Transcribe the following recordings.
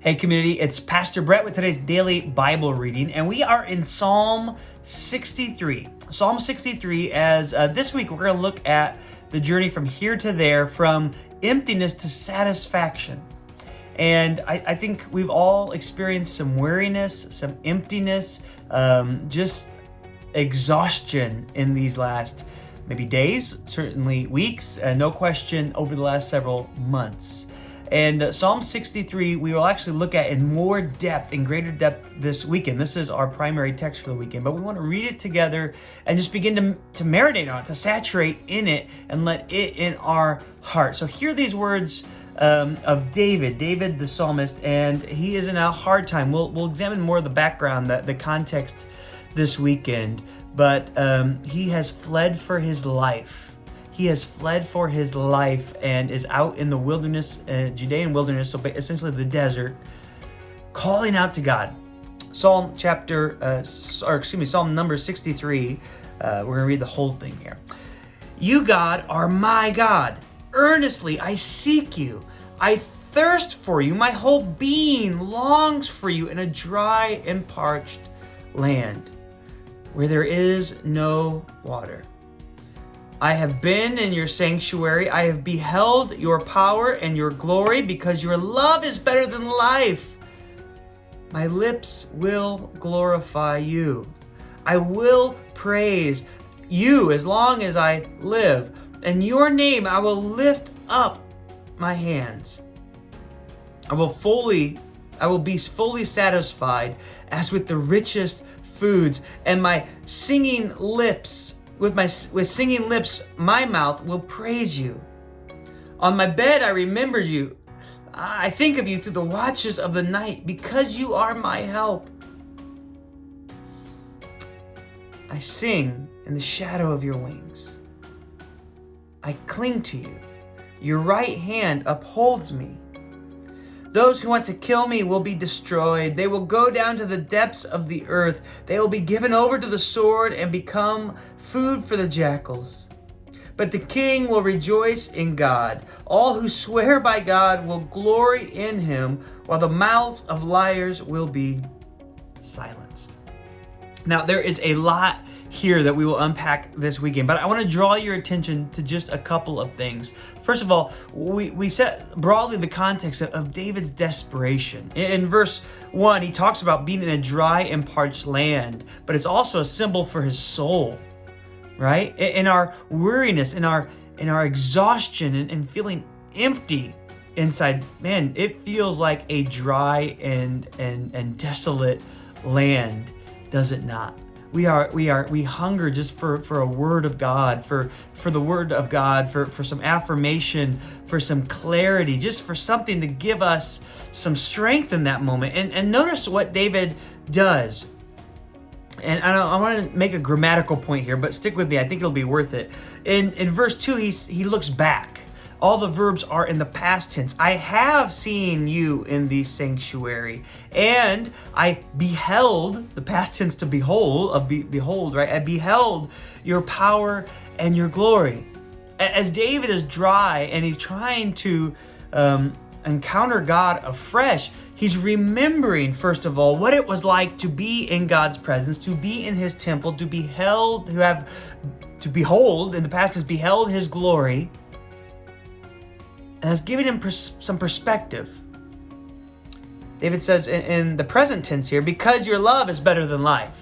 Hey community, it's Pastor Brett with today's daily Bible reading, and we are in Psalm 63. Psalm 63, as this week we're going to look at the journey from here to there, from emptiness to satisfaction. And I think we've all experienced some weariness, some emptiness, just exhaustion in these last maybe days, certainly weeks, no question over the last several months. And Psalm 63, we will actually look at in more depth, in greater depth this weekend. This is our primary text for the weekend, but we want to read it together and just begin to marinate on it, to saturate in it and let it in our heart. So hear these words of David the psalmist, and he is in a hard time. We'll examine more of the background, the context this weekend, but he has fled for his life. He has fled for his life and is out in the wilderness, Judean wilderness, so essentially the desert, calling out to God. Psalm number 63. We're going to read the whole thing here. You, God, are my God. Earnestly I seek you. I thirst for you. My whole being longs for you in a dry and parched land where there is no water. I have been in your sanctuary. I have beheld your power and your glory, because your love is better than life. My lips will glorify you. I will praise you as long as I live. In your name I will lift up my hands. I will be fully satisfied as with the richest foods, and my singing lips With singing lips, my mouth will praise you. On my bed, I remembered you. I think of you through the watches of the night, because you are my help. I sing in the shadow of your wings. I cling to you. Your right hand upholds me. Those who want to kill me will be destroyed. They will go down to the depths of the earth. They will be given over to the sword and become food for the jackals. But the king will rejoice in God. All who swear by God will glory in him, while the mouths of liars will be silenced. Now, there is a lot here that we will unpack this weekend, but I want to draw your attention to just a couple of things. First of all, we set broadly the context of David's desperation. In verse 1, he talks about being in a dry and parched land, but it's also a symbol for his soul, right? In our weariness, in our exhaustion and feeling empty inside, man, it feels like a dry and desolate land, does it not? We hunger just for a word of God, for the word of God, for some affirmation, for some clarity, just for something to give us some strength in that moment. And notice what David does. And I want to make a grammatical point here, but stick with me. I think it'll be worth it. In verse 2, he looks back. All the verbs are in the past tense. I have seen you in the sanctuary, and I beheld, the past tense to behold, behold, right? I beheld your power and your glory. As David is dry and he's trying to encounter God afresh, he's remembering, first of all, what it was like to be in God's presence, to be in his temple, to behold, in the past tense, beheld his glory. And has given him some perspective. David says in the present tense here, because your love is better than life.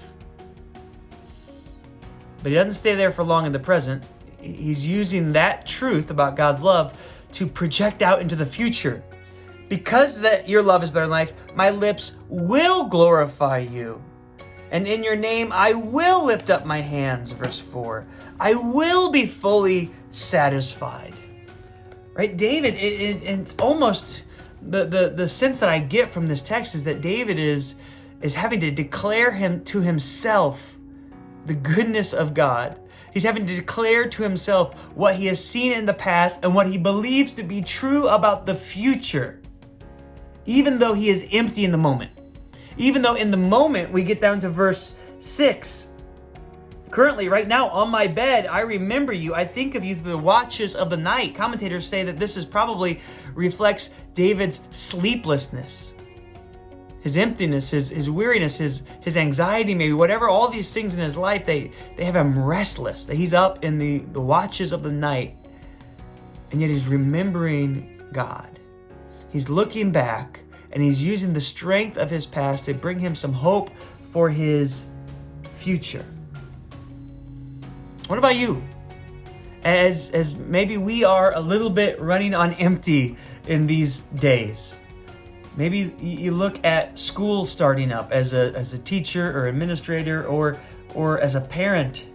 But he doesn't stay there for long in the present. He's using that truth about God's love to project out into the future. Because that your love is better than life, my lips will glorify you. And in your name, I will lift up my hands, verse 4. I will be fully satisfied. Right, David, it's almost the sense that I get from this text is that David is having to declare to himself the goodness of God. He's having to declare to himself what he has seen in the past and what he believes to be true about the future, even though he is empty in the moment. Even though in the moment, we get down to verse 6, currently, right now, on my bed, I remember you. I think of you through the watches of the night. Commentators say that this probably reflects David's sleeplessness. his emptiness, his weariness, his anxiety, maybe whatever, all these things in his life, they have him restless. That he's up in the watches of the night, and yet he's remembering God. He's looking back, and he's using the strength of his past to bring him some hope for his future. What about you? As maybe we are a little bit running on empty in these days. Maybe you look at school starting up as a teacher or administrator or as a parent,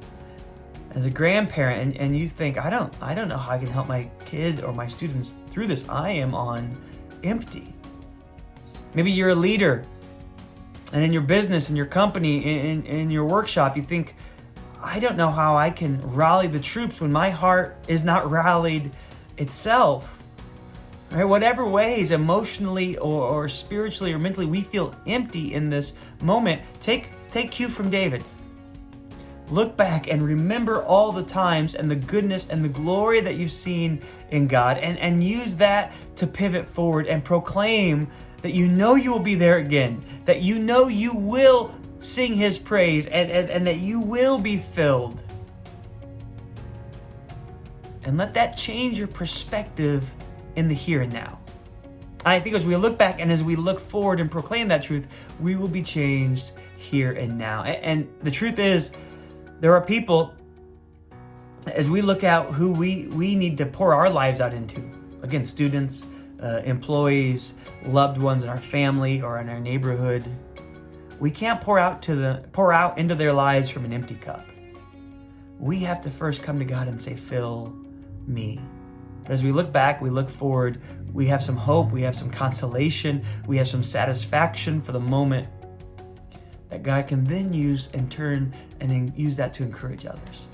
as a grandparent, and you think, I don't know how I can help my kid or my students through this. I am on empty. Maybe you're a leader, and in your business, in your company, in your workshop, you think, I don't know how I can rally the troops when my heart is not rallied itself. Right? Whatever ways, emotionally or spiritually or mentally, we feel empty in this moment, take cue from David. Look back and remember all the times and the goodness and the glory that you've seen in God, and use that to pivot forward and proclaim that you know you will be there again, that you know you will sing his praise, and that you will be filled. And let that change your perspective in the here and now. I think as we look back and as we look forward and proclaim that truth, we will be changed here and now. And the truth is, there are people, as we look out, who we need to pour our lives out into. Again, students, employees, loved ones in our family or in our neighborhood. We can't pour out into their lives from an empty cup. We have to first come to God and say, fill me. But as we look back, we look forward, we have some hope, we have some consolation, we have some satisfaction for the moment that God can then use and turn and use that to encourage others.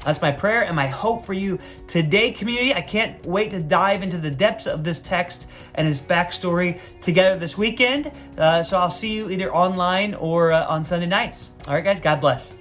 That's my prayer and my hope for you today, community. I can't wait to dive into the depths of this text and his backstory together this weekend. So I'll see you either online or on Sunday nights. All right, guys, God bless.